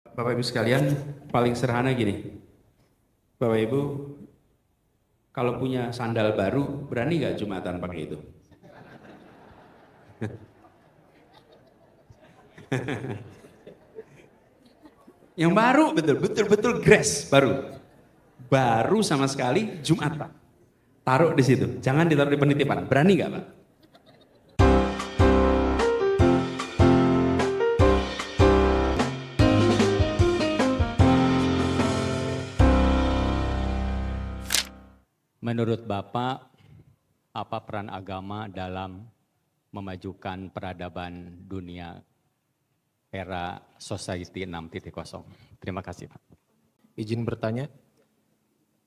Bapak Ibu sekalian, paling sederhana gini. Bapak Ibu, kalau punya sandal baru, berani nggak Jumatan pakai itu? Yang baru, betul grass baru. Baru sama sekali Jumatan. Taruh di situ, jangan ditaruh di penitipan. Berani nggak, Pak? Menurut Bapak, apa peran agama dalam memajukan peradaban dunia era Society 6.0? Terima kasih, Pak. Izin bertanya,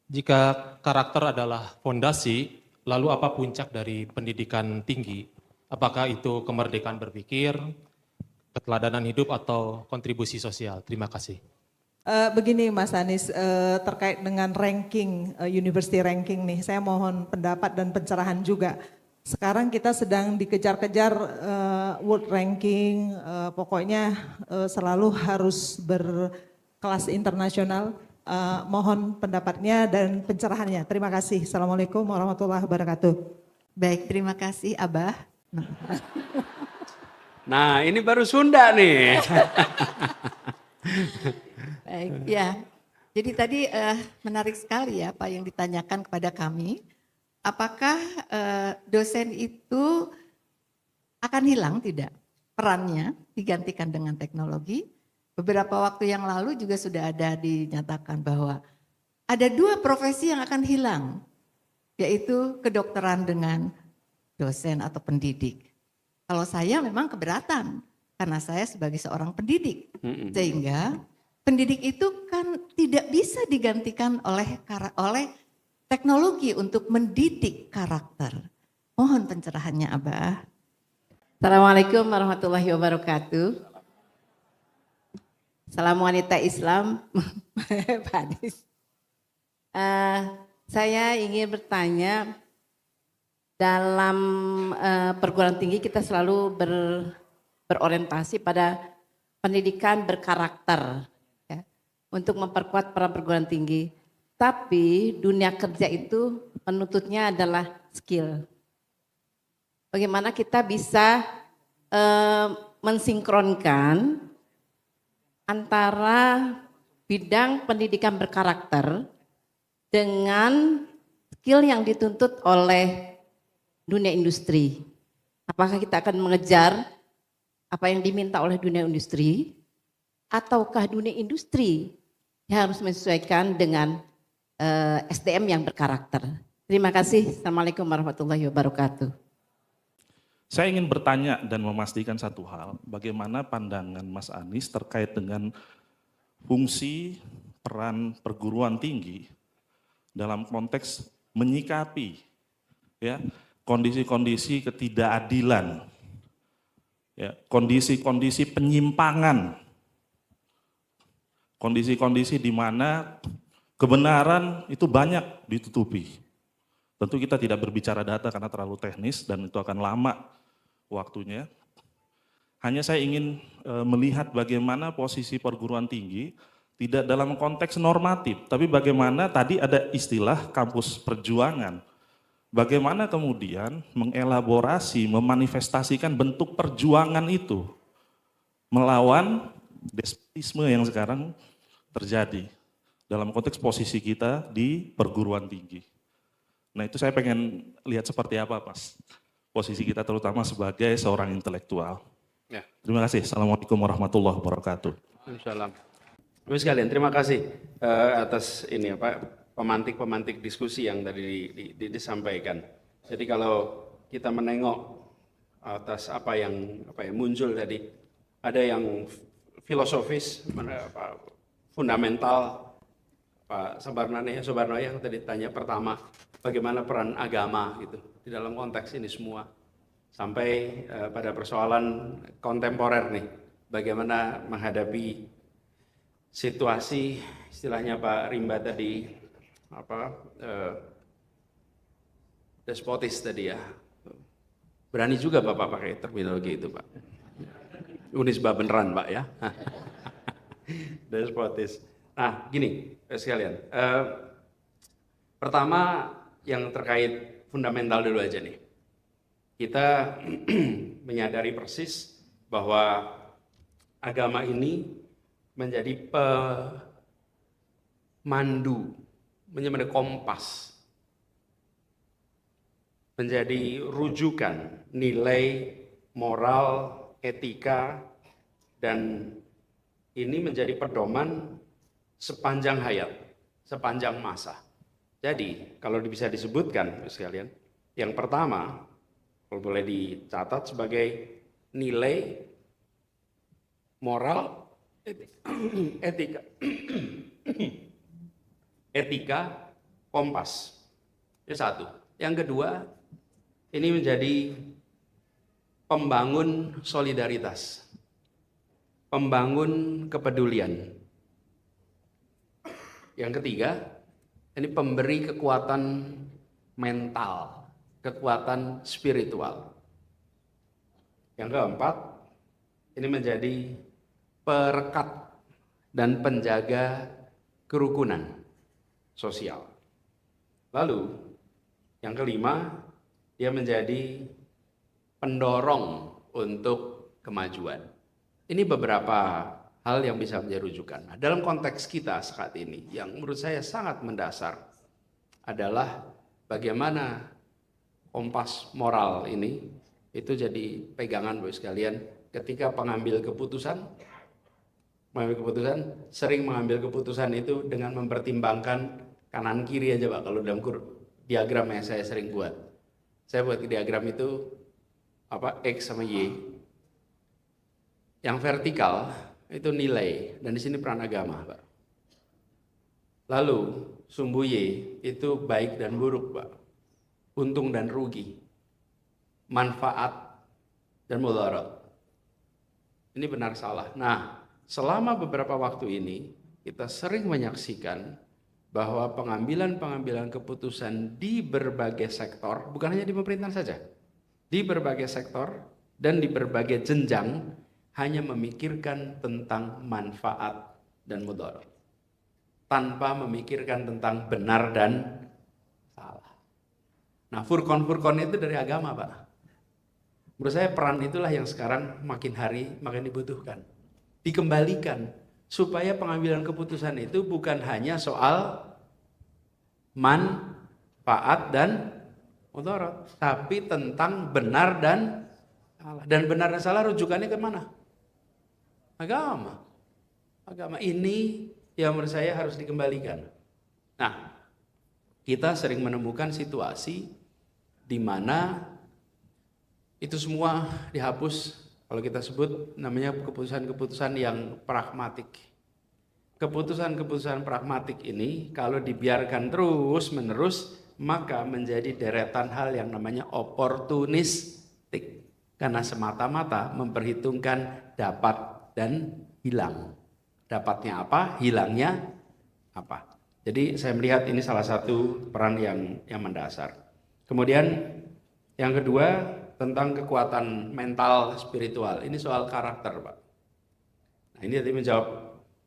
jika karakter adalah fondasi, lalu apa puncak dari pendidikan tinggi? Apakah itu kemerdekaan berpikir, keteladanan hidup, atau kontribusi sosial? Terima kasih. Begini Mas Anies, terkait dengan ranking, university ranking nih, saya mohon pendapat dan pencerahan juga. Sekarang kita sedang dikejar-kejar world ranking, pokoknya selalu harus berkelas internasional. Mohon pendapatnya dan pencerahannya. Terima kasih. Assalamualaikum warahmatullahi wabarakatuh. Baik, terima kasih Abah. Nah, ini baru Sunda nih. Baik, ya. Jadi tadi menarik sekali ya apa yang ditanyakan kepada kami. Apakah dosen itu akan hilang? Tidak. Perannya digantikan dengan teknologi. Beberapa waktu yang lalu juga sudah ada dinyatakan bahwa ada 2 profesi yang akan hilang, yaitu kedokteran dengan dosen atau pendidik. Kalau saya memang keberatan, karena saya sebagai seorang pendidik, sehingga pendidik itu kan tidak bisa digantikan oleh teknologi untuk mendidik karakter. Mohon pencerahannya Abah. Assalamualaikum warahmatullahi wabarakatuh. Salam wanita Islam, Pak Anies. Saya ingin bertanya, dalam perguruan tinggi kita selalu berorientasi pada pendidikan berkarakter ya, untuk memperkuat peran perguruan tinggi. Tapi dunia kerja itu menuntutnya adalah skill. Bagaimana kita bisa mensinkronkan antara bidang pendidikan berkarakter dengan skill yang dituntut oleh dunia industri. Apakah kita akan mengejar apa yang diminta oleh dunia industri, ataukah dunia industri yang harus menyesuaikan dengan SDM yang berkarakter? Terima kasih. Assalamualaikum warahmatullahi wabarakatuh. Saya ingin bertanya dan memastikan satu hal, bagaimana pandangan Mas Anies terkait dengan fungsi peran perguruan tinggi dalam konteks menyikapi ya kondisi-kondisi ketidakadilan, ya, kondisi-kondisi penyimpangan, kondisi-kondisi di mana kebenaran itu banyak ditutupi. Tentu kita tidak berbicara data karena terlalu teknis dan itu akan lama waktunya. Hanya saya ingin melihat bagaimana posisi perguruan tinggi tidak dalam konteks normatif, tapi bagaimana tadi ada istilah kampus perjuangan. Bagaimana kemudian mengelaborasi, memanifestasikan bentuk perjuangan itu melawan despotisme yang sekarang terjadi dalam konteks posisi kita di perguruan tinggi. Nah itu saya pengen lihat seperti apa Mas, posisi kita terutama sebagai seorang intelektual. Ya. Terima kasih. Assalamualaikum warahmatullahi wabarakatuh. Salam. Ibu sekalian, terima kasih atas ini apa pemantik-pemantik diskusi yang tadi disampaikan. Jadi kalau kita menengok atas apa yang muncul tadi, ada yang filosofis, fundamental. Pak Soebarno yang tadi tanya pertama, bagaimana peran agama gitu di dalam konteks ini semua, sampai pada persoalan kontemporer nih, bagaimana menghadapi situasi istilahnya Pak Rimba tadi despotis tadi ya. Berani juga Bapak pakai terminologi itu Pak. Unisba beneran Pak ya. Despotis. Nah, gini sekalian. Pertama yang terkait fundamental dulu aja nih. Kita menyadari persis bahwa agama ini menjadi pemandu, menjadi kompas, menjadi rujukan nilai moral, etika, dan ini menjadi pedoman sepanjang hayat, sepanjang masa. Jadi, kalau bisa disebutkan, sekalian, yang pertama, kalau boleh dicatat sebagai nilai moral, etika, etika, kompas. Itu satu. Yang kedua, ini menjadi pembangun solidaritas, pembangun kepedulian. Yang ketiga, ini pemberi kekuatan mental, kekuatan spiritual. Yang keempat, ini menjadi perekat dan penjaga kerukunan sosial. Lalu, yang kelima, dia menjadi pendorong untuk kemajuan. Ini beberapa hal yang bisa menjadi rujukan. Nah, dalam konteks kita saat ini, yang menurut saya sangat mendasar adalah bagaimana kompas moral ini itu jadi pegangan Bapak sekalian ketika pengambil keputusan, sering mengambil keputusan itu dengan mempertimbangkan kanan kiri aja Pak. Kalau dalam diagram yang saya sering buat, saya buat diagram itu X sama Y. Yang vertikal itu nilai, dan di sini peran agama, Pak. Lalu sumbu Y itu baik dan buruk, Pak. Untung dan rugi, manfaat dan mudarat. Ini benar salah. Nah, selama beberapa waktu ini kita sering menyaksikan bahwa pengambilan keputusan di berbagai sektor, bukan hanya di pemerintahan saja, di berbagai sektor dan di berbagai jenjang hanya memikirkan tentang manfaat dan mudarat, tanpa memikirkan tentang benar dan salah. Nah, furkon itu dari agama, Pak. Menurut saya peran itulah yang sekarang makin hari makin dibutuhkan. Dikembalikan supaya pengambilan keputusan itu bukan hanya soal manfaat dan mudarat, tapi tentang benar dan salah. Dan benar dan salah rujukannya ke mana? Agama. Agama ini yang menurut saya harus dikembalikan. Nah, kita sering menemukan situasi di mana itu semua dihapus, kalau kita sebut namanya keputusan-keputusan yang pragmatik. Keputusan-keputusan pragmatik ini kalau dibiarkan terus-menerus, maka menjadi deretan hal yang namanya oportunistik. Karena semata-mata memperhitungkan dapat dan hilang. Dapatnya apa, hilangnya apa. Jadi saya melihat ini salah satu peran yang mendasar. Kemudian yang kedua tentang kekuatan mental spiritual. Ini soal karakter, Pak. Nah, ini tadi menjawab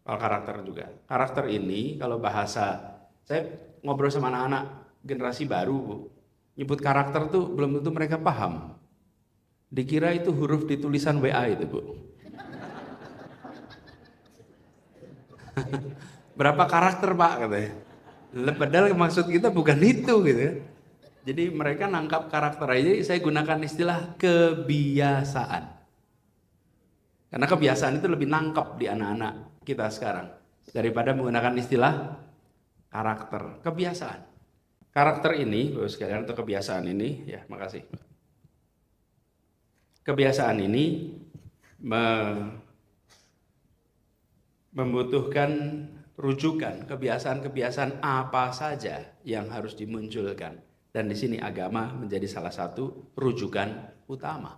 soal karakter juga. Karakter ini kalau bahasa, saya ngobrol sama anak-anak generasi baru, Bu. Nyebut karakter tuh belum tentu mereka paham. Dikira itu huruf di tulisan WA itu, Bu. Berapa karakter, Pak, katanya. Padahal maksud kita bukan itu gitu. Jadi mereka nangkap karakter aja, saya gunakan istilah kebiasaan. Karena kebiasaan itu lebih nangkap di anak-anak kita sekarang daripada menggunakan istilah karakter. Kebiasaan. Karakter ini, Bapak sekalian, atau kebiasaan ini, ya makasih. Kebiasaan ini membutuhkan rujukan, kebiasaan-kebiasaan apa saja yang harus dimunculkan. Dan di sini agama menjadi salah satu rujukan utama.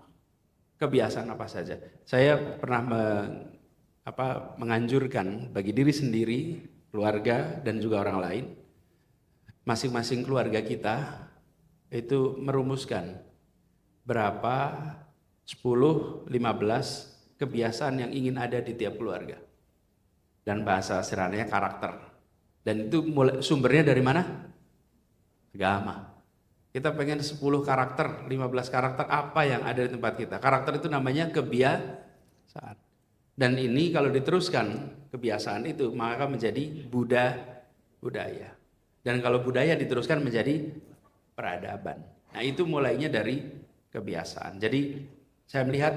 Kebiasaan apa saja. Saya pernah menganjurkan bagi diri sendiri, keluarga, dan juga orang lain, masing-masing keluarga kita itu merumuskan berapa 10, 15 kebiasaan yang ingin ada di tiap keluarga. dan bahasa sederhananya karakter. Dan itu sumbernya dari mana? Agama. Kita pengen 10 karakter, 15 karakter apa yang ada di tempat kita. Karakter itu namanya kebiasaan. Dan ini kalau diteruskan kebiasaan itu maka menjadi budaya. Dan kalau budaya diteruskan menjadi peradaban. Nah itu mulainya dari kebiasaan. Jadi saya melihat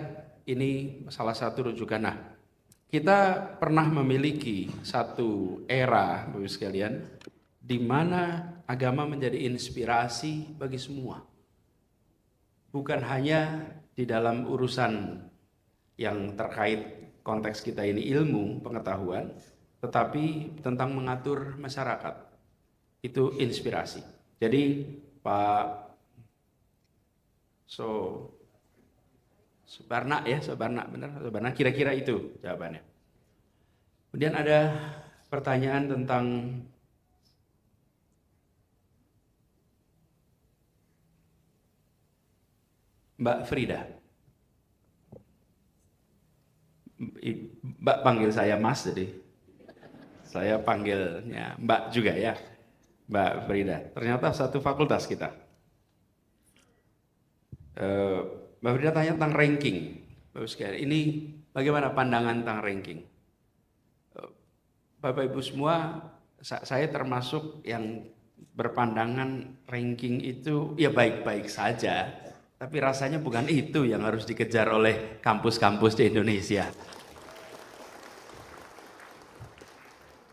ini salah satu rujukan. Nah kita pernah memiliki satu era, Bapak sekalian, di mana agama menjadi inspirasi bagi semua. Bukan hanya di dalam urusan yang terkait konteks kita ini ilmu, pengetahuan, tetapi tentang mengatur masyarakat. Itu inspirasi. Jadi Pak Subarna ya, Subarna kira-kira itu jawabannya. Kemudian ada pertanyaan tentang Mbak Frida. Mbak panggil saya Mas, jadi saya panggilnya Mbak juga ya, Mbak Frida. Ternyata satu fakultas kita. Mbak Frida tanya tentang ranking. Bapak sekalian, ini bagaimana pandangan tentang ranking? Bapak Ibu semua, saya termasuk yang berpandangan ranking itu ya baik-baik saja, tapi rasanya bukan itu yang harus dikejar oleh kampus-kampus di Indonesia.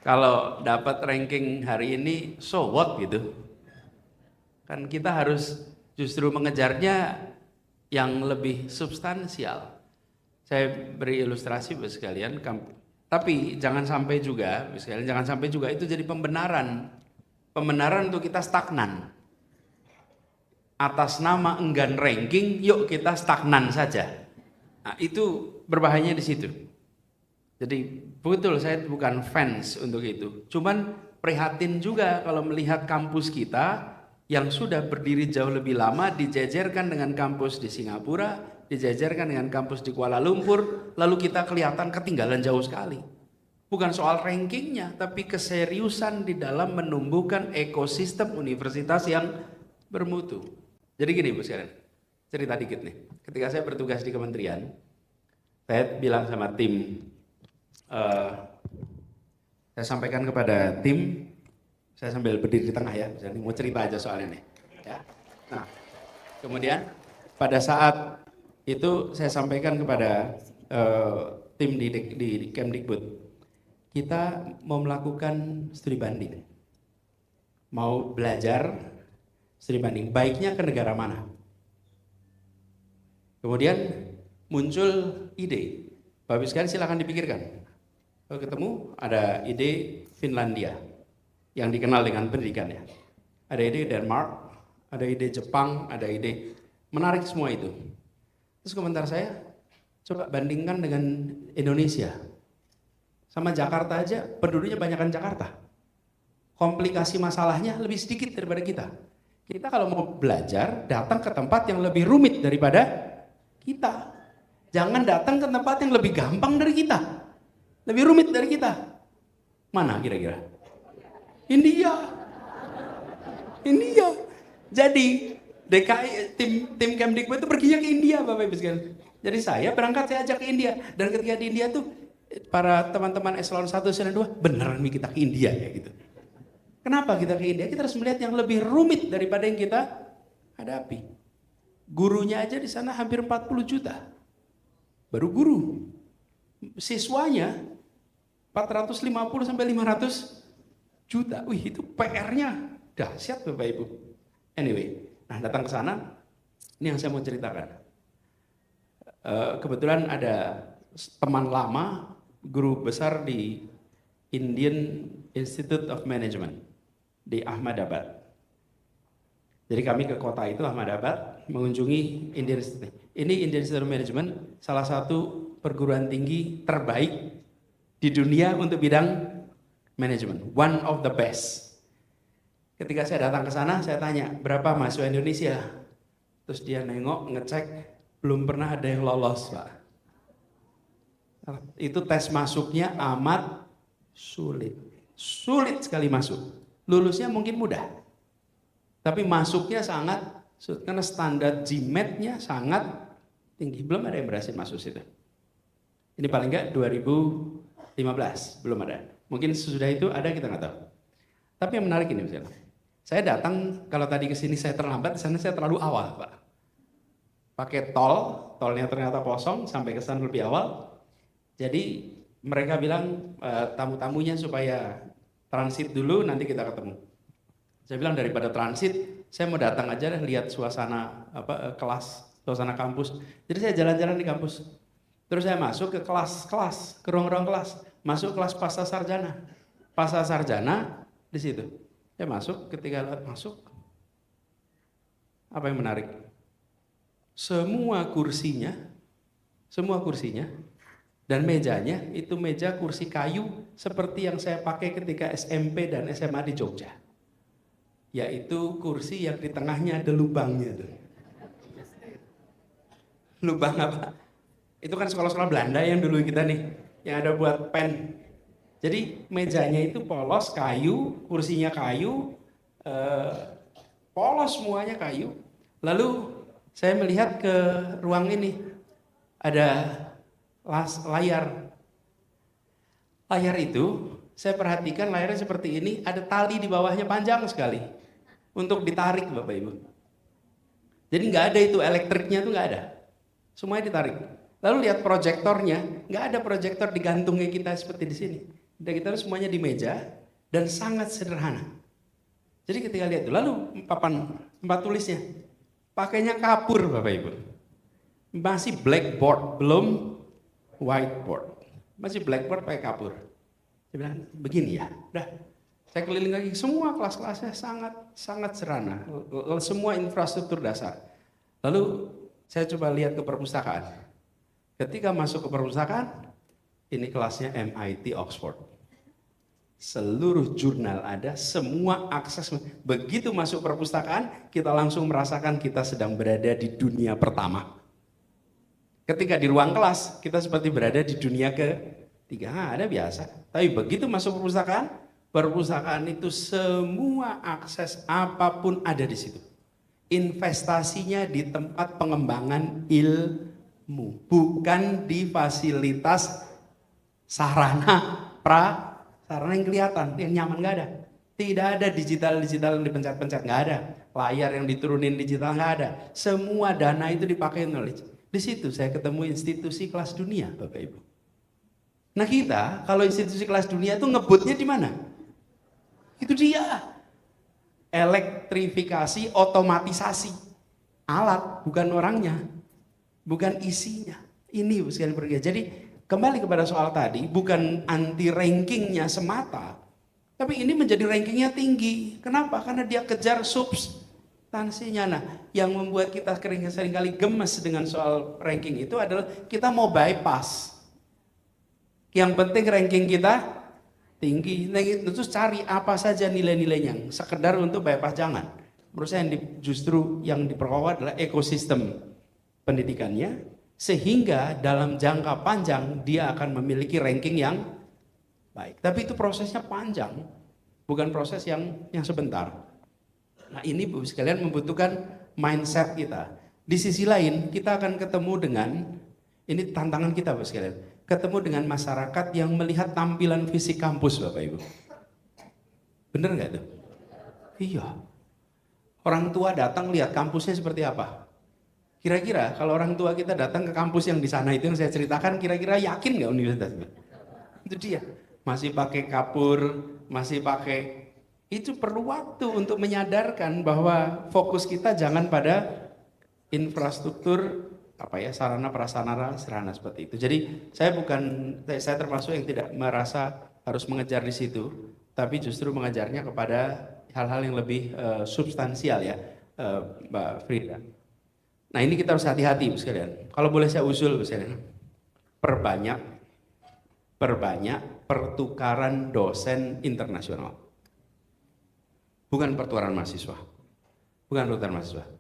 Kalau dapat ranking hari ini, so what gitu? Kan kita harus justru mengejarnya yang lebih substansial. Saya beri ilustrasi Bapak sekalian, tapi jangan sampai juga, Bapak sekalian, jangan sampai juga itu jadi pembenaran untuk kita stagnan. Atas nama enggan ranking, yuk kita stagnan saja. Nah, itu berbahayanya di situ. Jadi betul saya bukan fans untuk itu. Cuman prihatin juga kalau melihat kampus kita yang sudah berdiri jauh lebih lama dijejerkan dengan kampus di Singapura, dijejerkan dengan kampus di Kuala Lumpur, lalu kita kelihatan ketinggalan jauh sekali. Bukan soal rankingnya, tapi keseriusan di dalam menumbuhkan ekosistem universitas yang bermutu. Jadi gini Bu sekalian, cerita dikit nih. Ketika saya bertugas di kementerian, saya bilang sama tim, saya sampaikan kepada tim, saya sambil berdiri di tengah ya, jadi mau cerita aja soalnya nih. Ya. Nah, kemudian pada saat itu saya sampaikan kepada tim di Kemdikbud, kita mau melakukan studi banding, mau belajar studi banding, baiknya ke negara mana? Kemudian muncul ide, Bapak sekalian silakan dipikirkan. Kalau ketemu ada ide Finlandia yang dikenal dengan pendidikannya, ada ide Denmark, ada ide Jepang, ada ide menarik semua itu. Terus komentar saya, coba bandingkan dengan Indonesia, sama Jakarta aja, penduduknya banyakkan Jakarta. Komplikasi masalahnya lebih sedikit daripada kita. Kita kalau mau belajar, datang ke tempat yang lebih rumit daripada kita. Jangan datang ke tempat yang lebih gampang dari kita, lebih rumit dari kita. Mana kira-kira? India. Jadi DKI tim Kemdikbud itu perginya ke India, Bapak Ibu sekalian. Jadi saya berangkat, saya ajak ke India, dan ketika di India tuh para teman-teman eselon 1, eselon 2, beneran nih kita ke India ya gitu. Kenapa kita ke India? Kita harus melihat yang lebih rumit daripada yang kita hadapi. Gurunya aja di sana hampir 40 juta. Baru guru. Siswanya 450 sampai 500 juta. Wih, itu PR-nya dahsyat Bapak Ibu. Anyway, nah datang ke sana, ini yang saya mau ceritakan. Kebetulan ada teman lama, guru besar di Indian Institute of Management di Ahmedabad. Jadi kami ke kota itu, Ahmedabad, mengunjungi Indian Institute. Ini Indian Institute of Management, salah satu perguruan tinggi terbaik di dunia untuk bidang manajemen, one of the best. Ketika saya datang ke sana, saya tanya, berapa mahasiswa Indonesia? Terus dia nengok, ngecek, belum pernah ada yang lolos, Pak. Itu tes masuknya amat Sulit sekali masuk. Lulusnya mungkin mudah, tapi masuknya sangat sulit karena standar GMAT-nya sangat tinggi. Belum ada yang berhasil masuk situ. Ini paling enggak 2015 belum ada. Mungkin sesudah itu ada, kita nggak tahu. Tapi yang menarik ini misalnya, saya datang kalau tadi ke sini saya terlambat, di sana saya terlalu awal, Pak. Pakai tolnya ternyata kosong sampai ke sana lebih awal. Jadi mereka bilang tamu-tamunya supaya transit dulu, nanti kita ketemu. Saya bilang daripada transit, saya mau datang aja deh lihat suasana kelas, suasana kampus. Jadi saya jalan-jalan di kampus. Terus saya masuk ke kelas-kelas, ke ruang-ruang kelas, masuk kelas pasca sarjana. Pasca sarjana di situ. Saya masuk, ketika masuk, apa yang menarik? Semua kursinya dan mejanya itu meja kursi kayu seperti yang saya pakai ketika SMP dan SMA di Jogja. Yaitu kursi yang di tengahnya ada lubangnya tuh. Lubang apa? Itu kan sekolah-sekolah Belanda yang dulu kita nih, yang ada buat pen. Jadi mejanya itu polos kayu, kursinya kayu, polos semuanya kayu. Lalu saya melihat ke ruang ini, ada layar. Layar itu saya perhatikan layarnya seperti ini, ada tali di bawahnya panjang sekali untuk ditarik, Bapak Ibu. Jadi nggak ada itu elektriknya tuh nggak ada, semuanya ditarik. Lalu lihat proyektornya, nggak ada proyektor digantungnya kita seperti di sini. Dan kita semuanya di meja dan sangat sederhana. Jadi ketika lihat itu, lalu papan tempat tulisnya pakainya kapur, Bapak Ibu. Masih blackboard, belum whiteboard. Masih blackboard pakai kapur. Saya bilang, begini ya, udah. Saya keliling lagi, semua kelas-kelasnya sangat sederhana. Semua infrastruktur dasar. Lalu saya coba lihat ke perpustakaan. Ketika masuk ke perpustakaan, ini kelasnya MIT Oxford. Seluruh jurnal ada, semua akses. Begitu masuk perpustakaan, kita langsung merasakan kita sedang berada di dunia pertama. Ketika di ruang kelas, kita seperti berada di dunia ketiga. Ada biasa. Tapi begitu masuk perpustakaan itu semua akses apapun ada di situ. Investasinya di tempat pengembangan ilmu, bukan di fasilitas sarana sarana yang kelihatan, yang nyaman nggak ada. Tidak ada digital yang dipencet-pencet, nggak ada. Layar yang diturunin digital nggak ada. Semua dana itu dipakai knowledge. Di situ saya ketemu institusi kelas dunia, Bapak Ibu. Nah kita, kalau institusi kelas dunia itu ngebutnya di mana? Itu dia. Elektrifikasi, otomatisasi. Alat, bukan orangnya. Bukan isinya. Ini sekali pergi. Jadi kembali kepada soal tadi, bukan anti rankingnya semata. Tapi ini menjadi rankingnya tinggi. Kenapa? Karena dia kejar substansinya. Nah, yang membuat kita seringkali gemes dengan soal ranking itu adalah kita mau bypass. Yang penting ranking kita tinggi. Nah, terus cari apa saja nilai-nilainya. Sekedar untuk bypass jangan. Menurut saya justru yang diperkuat adalah ekosistem pendidikannya. Sehingga dalam jangka panjang dia akan memiliki ranking yang baik. Tapi itu prosesnya panjang. Bukan proses yang sebentar. Nah ini Bapak sekalian membutuhkan mindset kita. Di sisi lain kita akan ketemu dengan, ini tantangan kita Bapak sekalian, ketemu dengan masyarakat yang melihat tampilan fisik kampus Bapak Ibu. Bener nggak tuh? Iya. Orang tua datang lihat kampusnya seperti apa? Kira-kira kalau orang tua kita datang ke kampus yang di sana itu yang saya ceritakan, kira-kira yakin nggak universitasnya? Itu dia. Masih pakai kapur, masih pakai. Itu perlu waktu untuk menyadarkan bahwa fokus kita jangan pada infrastruktur sarana prasarana serana seperti itu. Jadi saya termasuk yang tidak merasa harus mengejar di situ, tapi justru mengejarnya kepada hal-hal yang lebih substansial ya, Mbak Frida. Nah ini kita harus hati-hati sekalian. Kalau boleh saya usul sekalian, perbanyak pertukaran dosen internasional. Bukan pertukaran mahasiswa.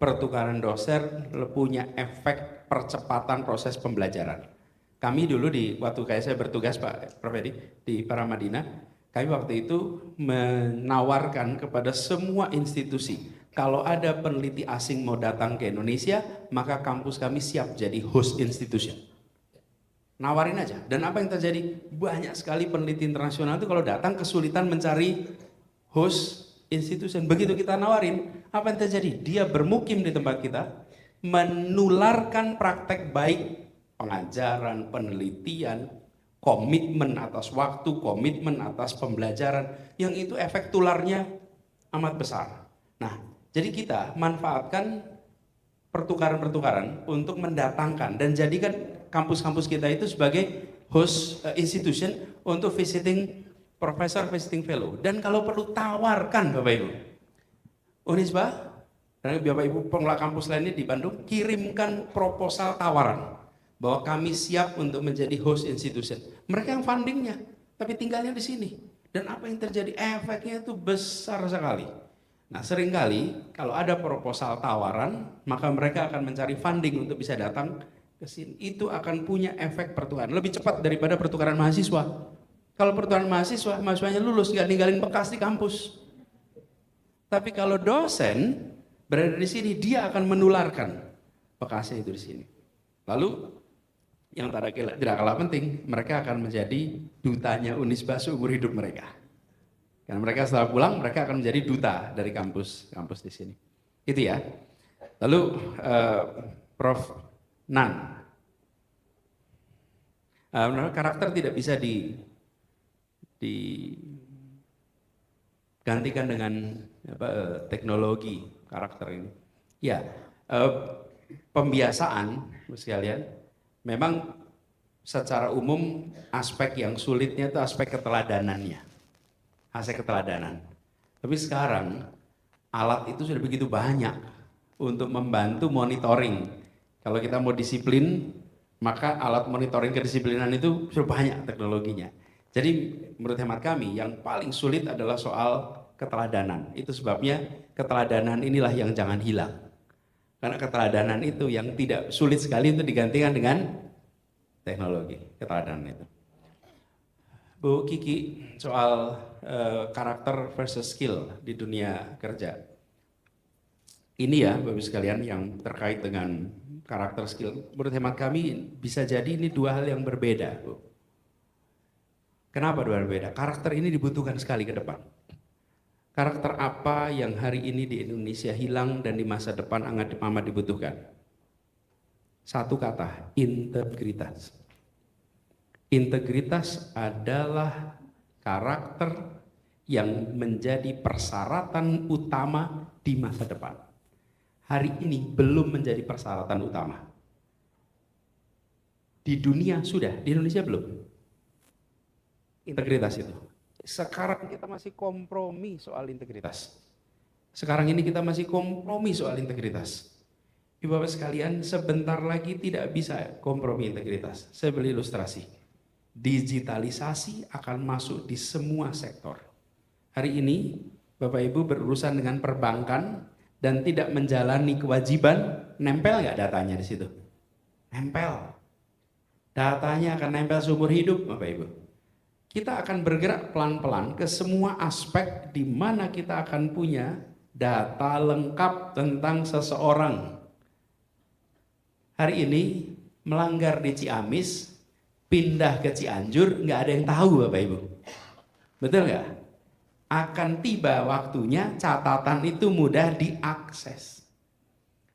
Pertukaran dosen punya efek percepatan proses pembelajaran. Kami dulu waktu saya bertugas Pak Prof Edi di Paramadina, Kami waktu itu menawarkan kepada semua institusi, kalau ada peneliti asing mau datang ke Indonesia, maka kampus kami siap jadi host institution. Nawarin aja. Dan apa yang terjadi? Banyak sekali peneliti internasional itu kalau datang kesulitan mencari host institution. Begitu kita nawarin, apa yang terjadi? Dia bermukim di tempat kita, menularkan praktek baik, pengajaran, penelitian, komitmen atas waktu, komitmen atas pembelajaran, yang itu efek tularnya amat besar. Nah, jadi kita manfaatkan pertukaran-pertukaran untuk mendatangkan dan jadikan kampus-kampus kita itu sebagai host institution untuk visiting professor, visiting fellow. Dan kalau perlu tawarkan Bapak Ibu, Unisba dan Bapak Ibu pengelola kampus lainnya di Bandung, kirimkan proposal tawaran bahwa kami siap untuk menjadi host institution. Mereka yang fundingnya, tapi tinggalnya di sini. Dan apa yang terjadi? Efeknya itu besar sekali. Nah, seringkali kalau ada proposal tawaran, maka mereka akan mencari funding untuk bisa datang ke sini. Itu akan punya efek pertukaran lebih cepat daripada pertukaran mahasiswa. Kalau pertukaran mahasiswa, mahasiswanya lulus nggak ninggalin bekas di kampus. Tapi kalau dosen berada di sini, dia akan menularkan bekasnya itu di sini. Lalu yang tidak kalah penting, mereka akan menjadi dutanya Unisba seumur hidup mereka. Karena mereka setelah pulang, mereka akan menjadi duta dari kampus di sini. Itu ya. Lalu Prof. Nan, karakter tidak bisa digantikan dengan teknologi karakter ini. Ya, pembiasaan, sekalian, memang secara umum aspek yang sulitnya itu aspek keteladanannya. Aspek keteladanan. Tapi sekarang alat itu sudah begitu banyak untuk membantu monitoring. Kalau kita mau disiplin, maka alat monitoring kedisiplinan itu sudah banyak teknologinya. Jadi menurut hemat kami yang paling sulit adalah soal keteladanan. Itu sebabnya keteladanan inilah yang jangan hilang. Karena keteladanan itu yang tidak sulit sekali untuk digantikan dengan teknologi, keteladanan itu. Bu Kiki, soal karakter versus skill di dunia kerja. Ini ya Bapak sekalian yang terkait dengan karakter skill. Menurut hemat kami bisa jadi ini dua hal yang berbeda. Bu. Kenapa dua hal berbeda? Karakter ini dibutuhkan sekali ke depan. Karakter apa yang hari ini di Indonesia hilang dan di masa depan amat dibutuhkan? Satu kata, integritas. Integritas adalah karakter yang menjadi persyaratan utama di masa depan. Hari ini belum menjadi persyaratan utama. Di dunia sudah, di Indonesia belum. Integritas itu. Sekarang kita masih kompromi soal integritas. Sekarang ini kita masih kompromi soal integritas. Ibu Bapak sekalian, sebentar lagi tidak bisa kompromi integritas. Saya beri ilustrasi. Digitalisasi akan masuk di semua sektor. Hari ini Bapak Ibu berurusan dengan perbankan dan tidak menjalani kewajiban, nempel nggak datanya di situ? Nempel. Datanya akan nempel seumur hidup Bapak Ibu. Kita akan bergerak pelan-pelan ke semua aspek di mana kita akan punya data lengkap tentang seseorang. Hari ini melanggar di Ciamis, pindah ke Cianjur, nggak ada yang tahu Bapak Ibu. Betul nggak? Akan tiba waktunya catatan itu mudah diakses.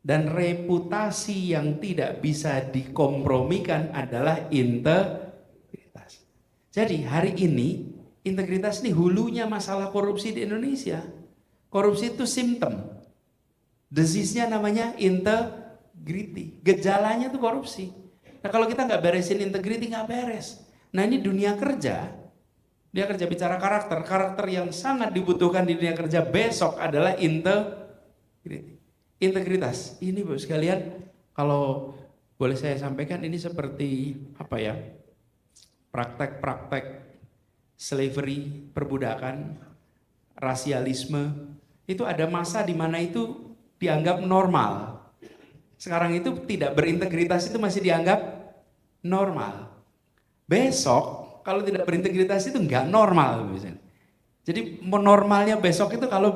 Dan reputasi yang tidak bisa dikompromikan adalah integritas. Jadi hari ini integritas ini hulunya masalah korupsi di Indonesia. Korupsi itu simptom. Disease-nya namanya integrity. Gejalanya itu korupsi. Nah kalau kita nggak beresin integrity nggak beres. Nah ini dunia kerja, dia kerja bicara karakter. Karakter yang sangat dibutuhkan di dunia kerja besok adalah integrity. Integritas. Ini Bapak sekalian, kalau boleh saya sampaikan ini seperti apa ya? Praktek-praktek slavery, perbudakan, rasialisme. Itu ada masa di mana itu dianggap normal. Sekarang itu tidak berintegritas itu masih dianggap normal. Besok kalau tidak berintegritas itu nggak normal misalnya. Jadi normalnya besok itu kalau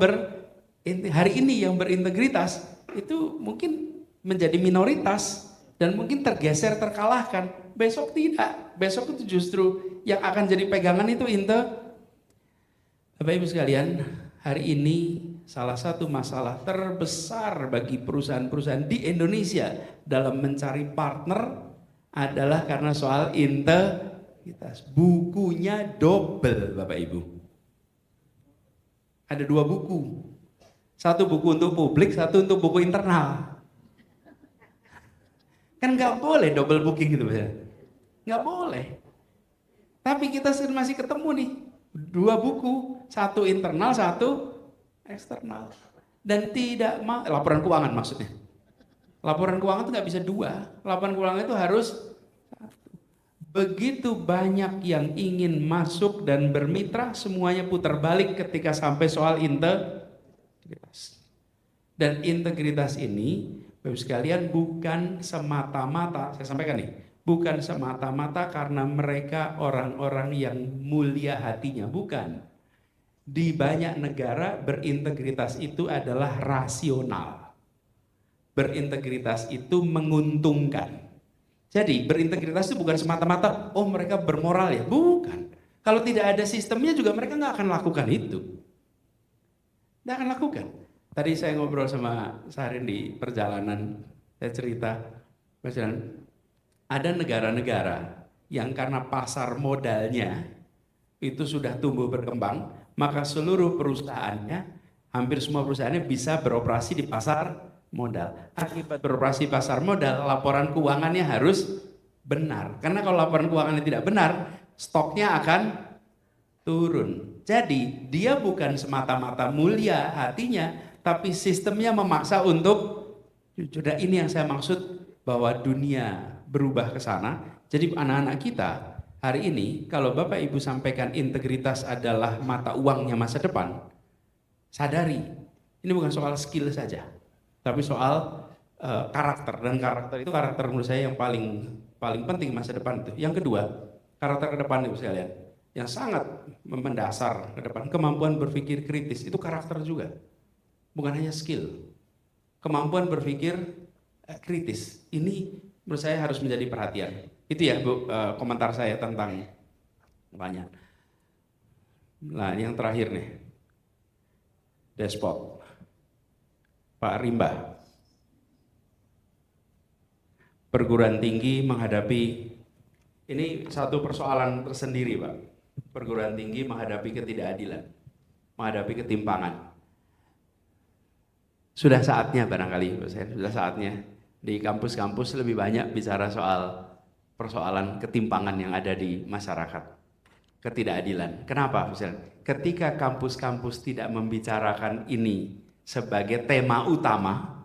hari ini yang berintegritas itu mungkin menjadi minoritas dan mungkin tergeser, terkalahkan. Besok tidak. Besok itu justru yang akan jadi pegangan itu Bapak Ibu sekalian, hari ini salah satu masalah terbesar bagi perusahaan-perusahaan di Indonesia dalam mencari partner adalah karena soal integritas. Bukunya double, Bapak Ibu. Ada 2 buku. Satu buku untuk publik, satu untuk buku internal. Kan nggak boleh double booking gitu, nggak boleh. Tapi kita masih ketemu nih 2 buku, satu internal, satu eksternal. Dan tidak laporan keuangan maksudnya. Laporan keuangan itu nggak bisa 2. Laporan keuangan itu harus 1. Begitu banyak yang ingin masuk dan bermitra, semuanya putar balik ketika sampai soal integritas. Dan integritas ini, Bapak sekalian, bukan semata-mata, saya sampaikan nih, bukan semata-mata karena mereka orang-orang yang mulia hatinya, bukan. Di banyak negara berintegritas itu adalah rasional. Berintegritas itu menguntungkan. Jadi berintegritas itu bukan semata-mata, oh mereka bermoral ya, bukan. Kalau tidak ada sistemnya juga mereka nggak akan lakukan itu. Nggak akan lakukan. Tadi saya ngobrol sama Sarin di perjalanan, saya cerita, misalnya ada negara-negara yang karena pasar modalnya itu sudah tumbuh berkembang, maka seluruh perusahaannya, hampir semua perusahaannya bisa beroperasi di pasar modal. Akibat beroperasi pasar modal, laporan keuangannya harus benar. Karena kalau laporan keuangannya tidak benar, stoknya akan turun. Jadi dia bukan semata-mata mulia hatinya, tapi sistemnya memaksa untuk jujur. Dan ini yang saya maksud bahwa dunia berubah ke sana. Jadi anak-anak kita hari ini, kalau Bapak Ibu sampaikan integritas adalah mata uangnya masa depan, sadari, ini bukan soal skill saja, tapi soal karakter. Dan karakter itu karakter menurut saya yang paling penting masa depan itu. Yang kedua, karakter ke depan Ibu sekalian, yang sangat mendasar ke depan, kemampuan berpikir kritis, itu karakter juga. Bukan hanya skill, kemampuan berpikir kritis. Ini menurut saya harus menjadi perhatian. Itu ya Bu, komentar saya tentang banyak. Nah yang terakhir nih, Despot, Pak Rimba. Perguruan tinggi menghadapi, ini satu persoalan tersendiri Pak. Perguruan tinggi menghadapi ketidakadilan, menghadapi ketimpangan. Sudah saatnya barangkali, sudah saatnya di kampus-kampus lebih banyak bicara soal persoalan ketimpangan yang ada di masyarakat, ketidakadilan. Kenapa? Misalnya, ketika kampus-kampus tidak membicarakan ini sebagai tema utama,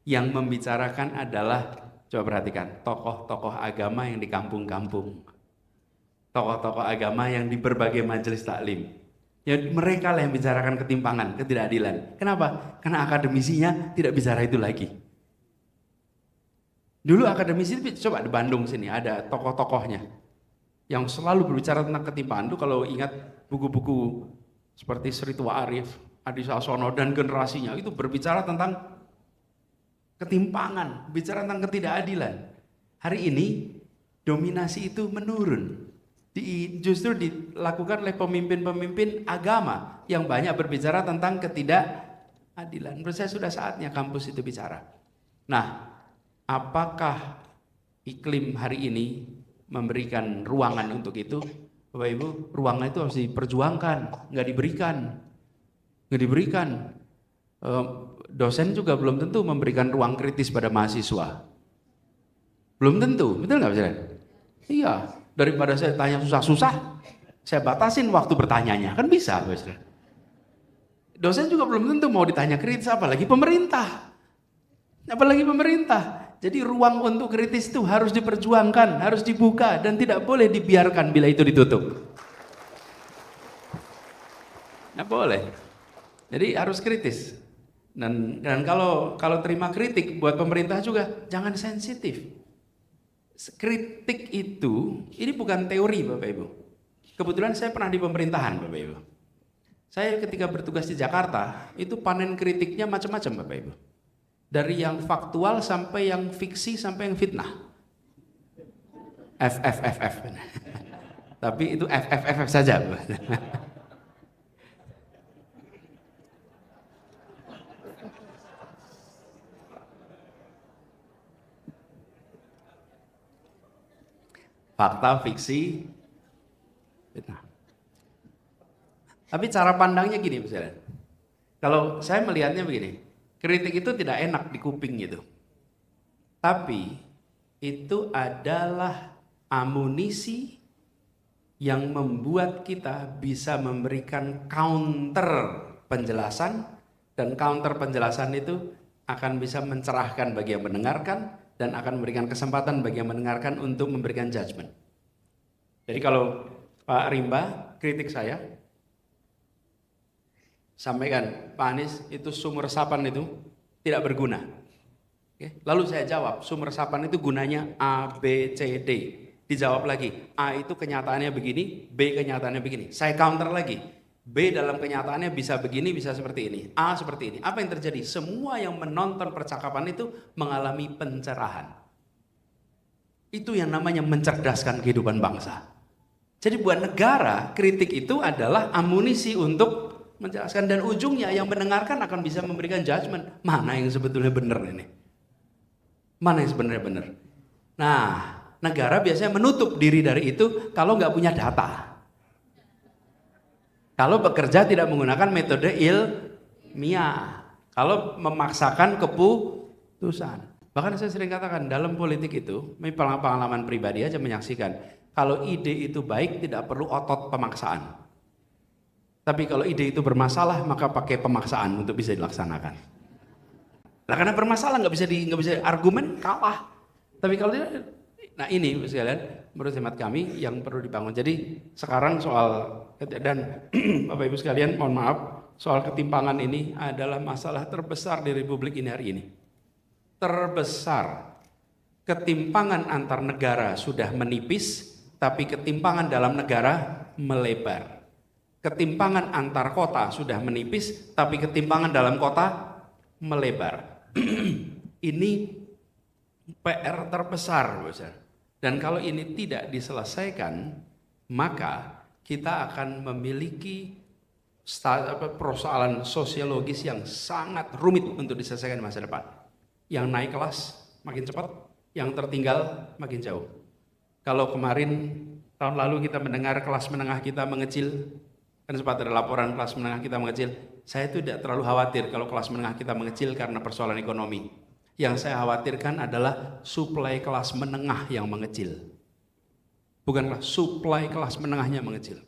yang membicarakan adalah, coba perhatikan, tokoh-tokoh agama yang di kampung-kampung, tokoh-tokoh agama yang di berbagai majelis taklim. Ya mereka lah yang bicarakan ketimpangan, ketidakadilan. Kenapa? Karena akademisinya tidak bicara itu lagi. Dulu akademisi, coba di Bandung sini ada tokoh-tokohnya yang selalu berbicara tentang ketimpangan. Itu kalau ingat buku-buku seperti Sri Tua Arif, Adi Sasono dan generasinya, itu berbicara tentang ketimpangan, bicara tentang ketidakadilan. Hari ini dominasi itu menurun. Justru dilakukan oleh pemimpin-pemimpin agama yang banyak berbicara tentang ketidakadilan. Menurut saya sudah saatnya kampus itu bicara. Nah, apakah iklim hari ini memberikan ruangan untuk itu? Bapak Ibu, ruangan itu harus diperjuangkan, nggak diberikan. Dosen juga belum tentu memberikan ruang kritis pada mahasiswa. Belum tentu, betul nggak Pak? Iya. Daripada saya tanya susah-susah, saya batasin waktu bertanyanya, kan bisa. Dosen juga belum tentu mau ditanya kritis, apalagi pemerintah. Jadi ruang untuk kritis itu harus diperjuangkan, harus dibuka, dan tidak boleh dibiarkan bila itu ditutup. Nggak boleh. Jadi harus kritis. Dan kalau terima kritik buat pemerintah juga, jangan sensitif. Kritik itu, ini bukan teori Bapak Ibu. Kebetulan saya pernah di pemerintahan Bapak Ibu. Saya ketika bertugas di Jakarta, itu panen kritiknya macam-macam Bapak Ibu. Dari yang faktual sampai yang fiksi sampai yang fitnah. F. Tapi itu F saja. Fakta, fiksi, fitnah. Tapi cara pandangnya gini misalnya. Kalau saya melihatnya begini, kritik itu tidak enak di kuping gitu. Tapi itu adalah amunisi yang membuat kita bisa memberikan counter penjelasan, dan counter penjelasan itu akan bisa mencerahkan bagi yang mendengarkan dan akan memberikan kesempatan bagi yang mendengarkan untuk memberikan judgement. Jadi kalau Pak Rimba kritik saya, sampaikan, Pak Anies itu sumur resapan itu tidak berguna. Oke. Lalu saya jawab, sumur resapan itu gunanya A, B, C, D. Dijawab lagi, A itu kenyataannya begini, B kenyataannya begini. Saya counter lagi, B dalam kenyataannya bisa begini, bisa seperti ini, A seperti ini. Apa yang terjadi? Semua yang menonton percakapan itu mengalami pencerahan. Itu yang namanya mencerdaskan kehidupan bangsa. Jadi buat negara, kritik itu adalah amunisi untuk menjelaskan, dan ujungnya yang mendengarkan akan bisa memberikan judgement. Mana yang sebetulnya benar ini? Mana yang sebenarnya benar? Nah, negara biasanya menutup diri dari itu kalau nggak punya data. Kalau bekerja tidak menggunakan metode ilmiah. Kalau memaksakan keputusan. Bahkan saya sering katakan dalam politik itu, ini pengalaman pribadi aja menyaksikan. Kalau ide itu baik tidak perlu otot pemaksaan. Tapi kalau ide itu bermasalah maka pakai pemaksaan untuk bisa dilaksanakan. Nah karena bermasalah nggak bisa argumen kalah. Tapi kalau tidak, nah ini sekalian menurut hemat kami yang perlu dibangun. Jadi sekarang soal, dan Bapak Ibu sekalian mohon maaf, soal ketimpangan ini adalah masalah terbesar di Republik ini hari ini. Terbesar. Ketimpangan antar negara sudah menipis, tapi ketimpangan dalam negara melebar. Ketimpangan antar kota sudah menipis, tapi ketimpangan dalam kota melebar. Ini PR terbesar, dan kalau ini tidak diselesaikan, maka kita akan memiliki persoalan sosiologis yang sangat rumit untuk diselesaikan di masa depan. Yang naik kelas makin cepat, yang tertinggal makin jauh. Kalau kemarin tahun lalu kita mendengar kelas menengah kita mengecil, kan sempat ada laporan kelas menengah kita mengecil. Saya itu tidak terlalu khawatir kalau kelas menengah kita mengecil karena persoalan ekonomi. Yang saya khawatirkan adalah suplai kelas menengah yang mengecil. Bukanlah suplai kelas menengahnya mengecil.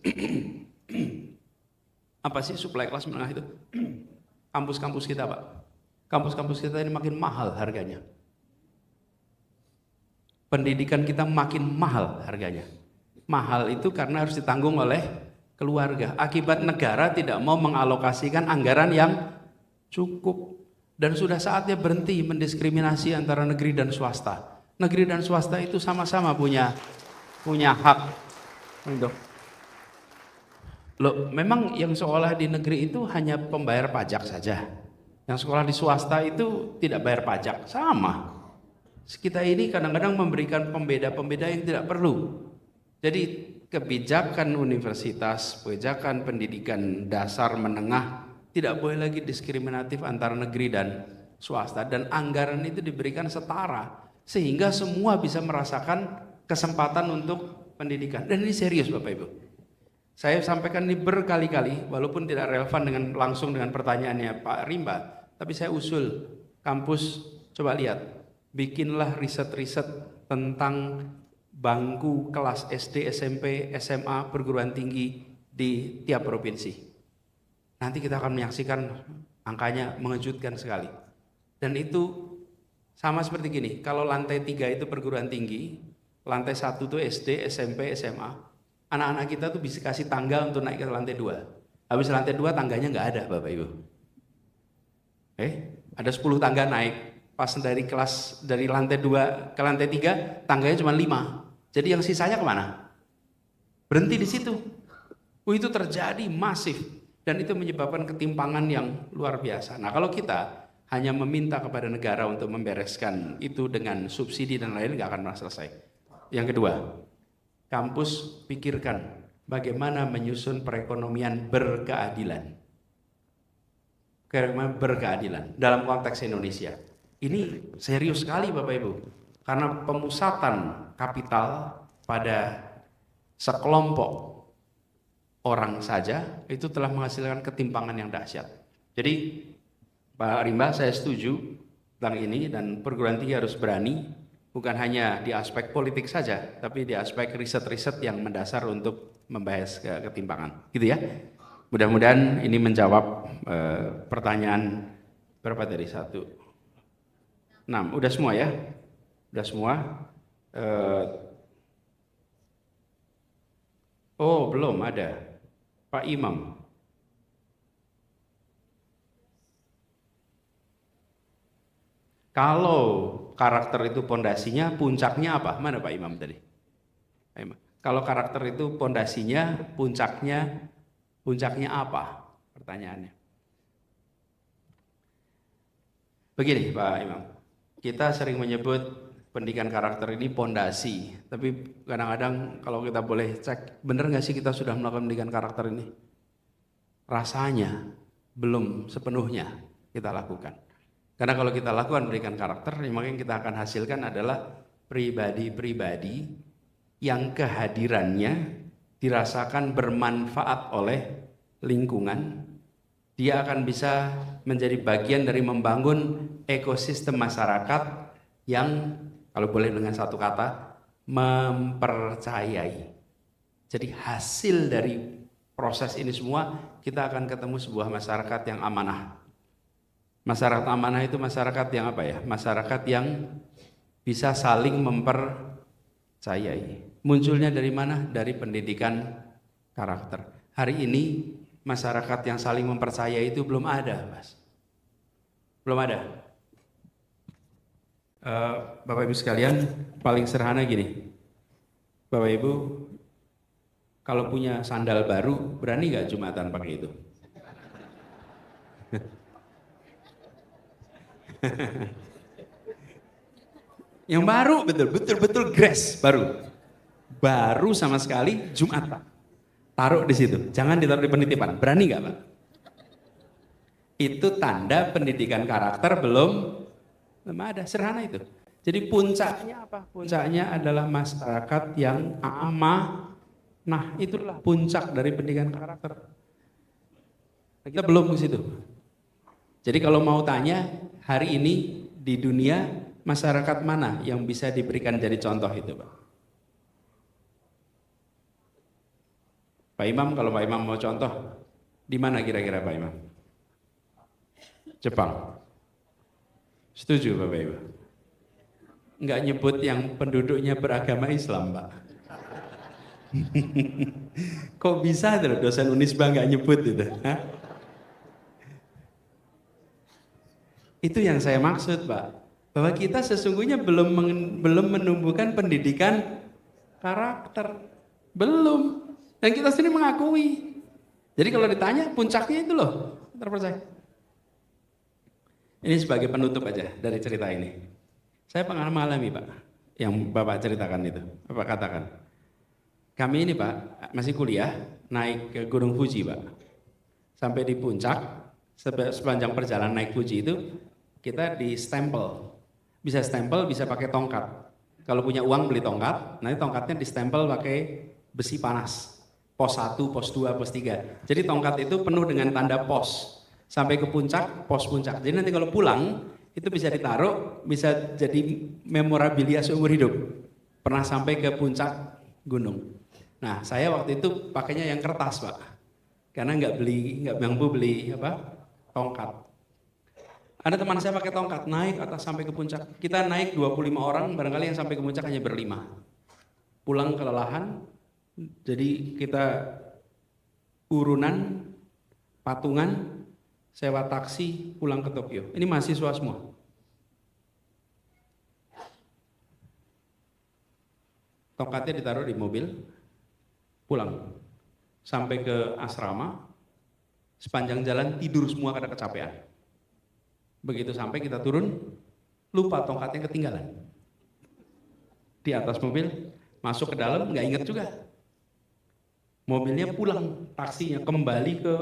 Apa sih suplai kelas menengah itu? Kampus-kampus kita Pak. Kampus-kampus kita ini makin mahal harganya. Pendidikan kita makin mahal harganya. Mahal itu karena harus ditanggung oleh keluarga. Akibat negara tidak mau mengalokasikan anggaran yang cukup. Dan sudah saatnya berhenti mendiskriminasi antara negeri dan swasta. Negeri dan swasta itu sama-sama punya hak. Loh, memang yang sekolah di negeri itu hanya pembayar pajak saja. Yang sekolah di swasta itu tidak bayar pajak. Sama. Kita ini kadang-kadang memberikan pembeda-pembeda yang tidak perlu. Jadi kebijakan universitas, kebijakan pendidikan dasar menengah tidak boleh lagi diskriminatif antara negeri dan swasta, dan anggaran itu diberikan setara sehingga semua bisa merasakan kesempatan untuk pendidikan. Dan ini serius Bapak Ibu. Saya sampaikan ini berkali-kali walaupun tidak relevan langsung dengan pertanyaannya Pak Rimba, tapi saya usul kampus coba lihat, bikinlah riset-riset tentang bangku kelas SD, SMP, SMA, perguruan tinggi di tiap provinsi. Nanti kita akan menyaksikan angkanya mengejutkan sekali. Dan itu sama seperti gini, kalau lantai 3 itu perguruan tinggi, lantai 1 itu SD, SMP, SMA, anak-anak kita tuh bisa kasih tangga untuk naik ke lantai 2. Habis lantai 2 tangganya nggak ada Bapak Ibu. Ada 10 tangga naik. Pas dari lantai 2 ke lantai 3, tangganya cuma 5. Jadi yang sisanya kemana? Berhenti di situ. Itu terjadi masif. Dan itu menyebabkan ketimpangan yang luar biasa. Nah, kalau kita hanya meminta kepada negara untuk membereskan itu dengan subsidi dan lain, nggak akan pernah selesai. Yang kedua, kampus pikirkan bagaimana menyusun perekonomian berkeadilan. Berkeadilan dalam konteks Indonesia. Ini serius sekali Bapak Ibu. Karena pemusatan kapital pada sekelompok orang saja itu telah menghasilkan ketimpangan yang dahsyat. Jadi Pak Rimba, saya setuju tentang ini, dan perguruan tinggi harus berani bukan hanya di aspek politik saja, tapi di aspek riset-riset yang mendasar untuk membahas ketimpangan. Gitu ya. Mudah-mudahan ini menjawab pertanyaan berapa tadi? 1, 6. Udah semua ya? Udah semua? Oh, belum ada. Pak Imam. Kalau karakter itu pondasinya, puncaknya apa? Mana Pak Imam tadi? Pak Imam. Kalau karakter itu pondasinya, puncaknya apa? Pertanyaannya. Begini Pak Imam, kita sering menyebut pendidikan karakter ini pondasi, tapi kadang-kadang kalau kita boleh cek, benar nggak sih kita sudah melakukan pendidikan karakter ini? Rasanya belum sepenuhnya kita lakukan. Karena kalau kita lakukan pendidikan karakter, maka yang kita akan hasilkan adalah pribadi-pribadi yang kehadirannya dirasakan bermanfaat oleh lingkungan. Dia akan bisa menjadi bagian dari membangun ekosistem masyarakat yang, kalau boleh dengan satu kata, mempercayai. Jadi hasil dari proses ini semua, kita akan ketemu sebuah masyarakat yang amanah. Masyarakat amanah itu masyarakat yang apa ya? Masyarakat yang bisa saling mempercayai. Munculnya dari mana? Dari pendidikan karakter. Hari ini masyarakat yang saling mempercayai itu belum ada, Mas. Belum ada. Bapak Ibu sekalian, paling sederhana gini. Bapak Ibu, kalau punya sandal baru, berani nggak Jumatan pakai itu? Yang baru, betul grass baru sama sekali Jumat Pak. Taruh di situ, jangan ditaruh di penitipan. Berani nggak Pak? Itu tanda pendidikan karakter belum ada, sederhana itu. Jadi puncaknya apa? Puncaknya adalah masyarakat yang amanah. Nah, itulah puncak dari pendidikan karakter. Kita belum ke situ. Jadi kalau mau tanya, hari ini di dunia masyarakat mana yang bisa diberikan jadi contoh itu, Pak? Pak Imam, kalau Pak Imam mau contoh, di mana kira-kira Pak Imam? Jepang. Setuju Bapak Ibu? Enggak nyebut yang penduduknya beragama Islam, Pak. Kok bisa tuh dosen Unisba enggak nyebut itu? Hah? Itu yang saya maksud, Pak. Bahwa kita sesungguhnya belum menumbuhkan pendidikan karakter. Belum. Dan kita sendiri mengakui. Jadi kalau ditanya, puncaknya itu loh, terpercaya. Ini sebagai penutup aja dari cerita ini. Saya pernah mengalami, Pak, yang Bapak ceritakan itu. Bapak katakan. Kami ini, Pak, masih kuliah, naik ke Gunung Fuji, Pak. Sampai di puncak, sepanjang perjalanan naik Fuji itu, kita di stempel. Bisa stempel, bisa pakai tongkat. Kalau punya uang beli tongkat, nanti tongkatnya di stempel pakai besi panas. Pos 1, pos 2, pos 3. Jadi tongkat itu penuh dengan tanda pos. Sampai ke puncak, pos puncak. Jadi nanti kalau pulang, itu bisa ditaruh, bisa jadi memorabilia seumur hidup. Pernah sampai ke puncak gunung. Nah, saya waktu itu pakainya yang kertas, Pak. Karena nggak mampu beli tongkat. Ada teman saya pakai tongkat, naik atas sampai ke puncak. Kita naik 25 orang, barangkali yang sampai ke puncak hanya berlima. Pulang kelelahan, jadi kita urunan, patungan, sewa taksi, pulang ke Tokyo. Ini mahasiswa semua. Tongkatnya ditaruh di mobil, pulang. Sampai ke asrama, Sepanjang jalan tidur semua karena kecapean. Begitu sampai kita turun, lupa tongkatnya ketinggalan. Di atas mobil, masuk ke dalam, nggak inget juga. Mobilnya pulang, taksinya kembali ke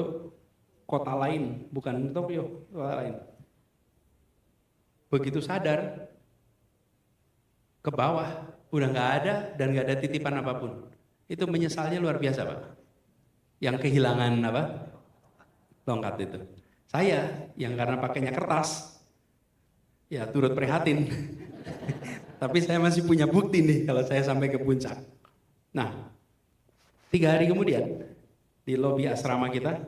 kota lain, bukan Tokyo, kota lain. Begitu sadar, ke bawah, udah nggak ada dan nggak ada titipan apapun. Itu menyesalnya luar biasa, Pak. Yang kehilangan apa? Tongkat itu. Saya yang karena pakainya kertas, ya turut prihatin. Tapi saya masih punya bukti nih kalau saya sampai ke puncak. Nah, 3 hari kemudian di lobi asrama kita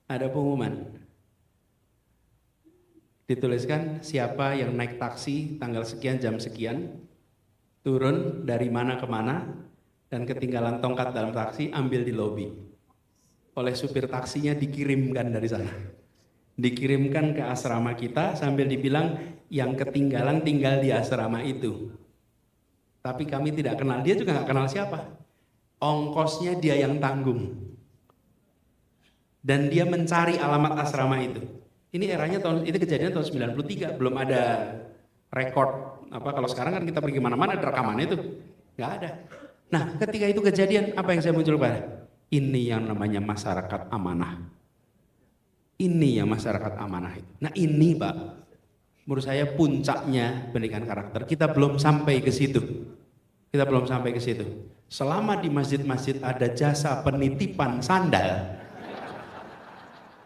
ada pengumuman. Dituliskan siapa yang naik taksi tanggal sekian jam sekian, turun dari mana ke mana, dan ketinggalan tongkat dalam taksi ambil di lobi. Oleh supir taksinya dikirimkan dari sana. Dikirimkan ke asrama kita sambil dibilang yang ketinggalan tinggal di asrama itu. Tapi kami tidak kenal, dia juga nggak kenal siapa. Ongkosnya dia yang tanggung. Dan dia mencari alamat asrama itu. Ini eranya ini kejadian tahun 93, belum ada rekor. Kalau sekarang kan kita pergi mana-mana ada rekamannya itu. Nggak ada. Nah, ketika itu kejadian, apa yang saya muncul pada? Ini yang namanya masyarakat amanah. Ini yang masyarakat amanah itu. Nah ini Pak, menurut saya puncaknya pendidikan karakter. Kita belum sampai ke situ. Kita belum sampai ke situ. Selama di masjid-masjid ada jasa penitipan sandal,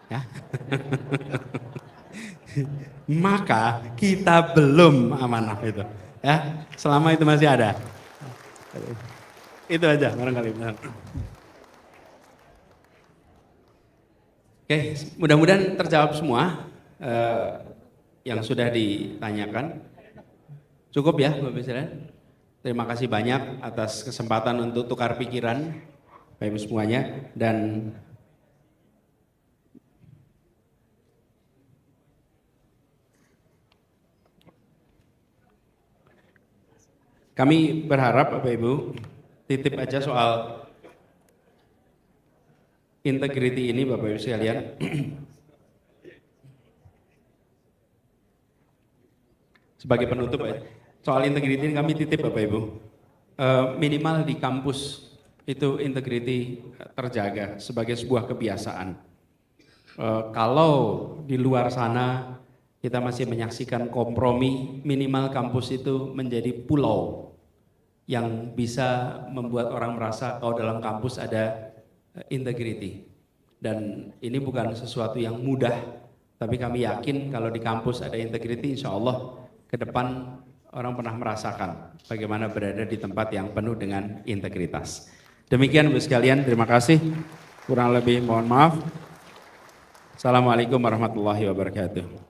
ya, maka kita belum amanah itu. Ya, selama itu masih ada. Itu aja barangkali. Oke, mudah-mudahan terjawab semua yang sudah ditanyakan. Cukup ya Bapak Ibu. Terima kasih banyak atas kesempatan untuk tukar pikiran Bapak Ibu semuanya, dan kami berharap Bapak Ibu titip aja soal integriti ini Bapak Ibu sekalian. Sebagai penutup ya, soal integriti ini kami titip Bapak Ibu. Minimal di kampus itu integriti terjaga sebagai sebuah kebiasaan. Kalau di luar sana kita masih menyaksikan kompromi, minimal kampus itu menjadi pulau yang bisa membuat orang merasa kalau dalam kampus ada integriti. Dan ini bukan sesuatu yang mudah, tapi kami yakin kalau di kampus ada integriti, insya Allah ke depan orang pernah merasakan bagaimana berada di tempat yang penuh dengan integritas. Demikian Bapak sekalian, terima kasih. Kurang lebih mohon maaf. Assalamualaikum warahmatullahi wabarakatuh.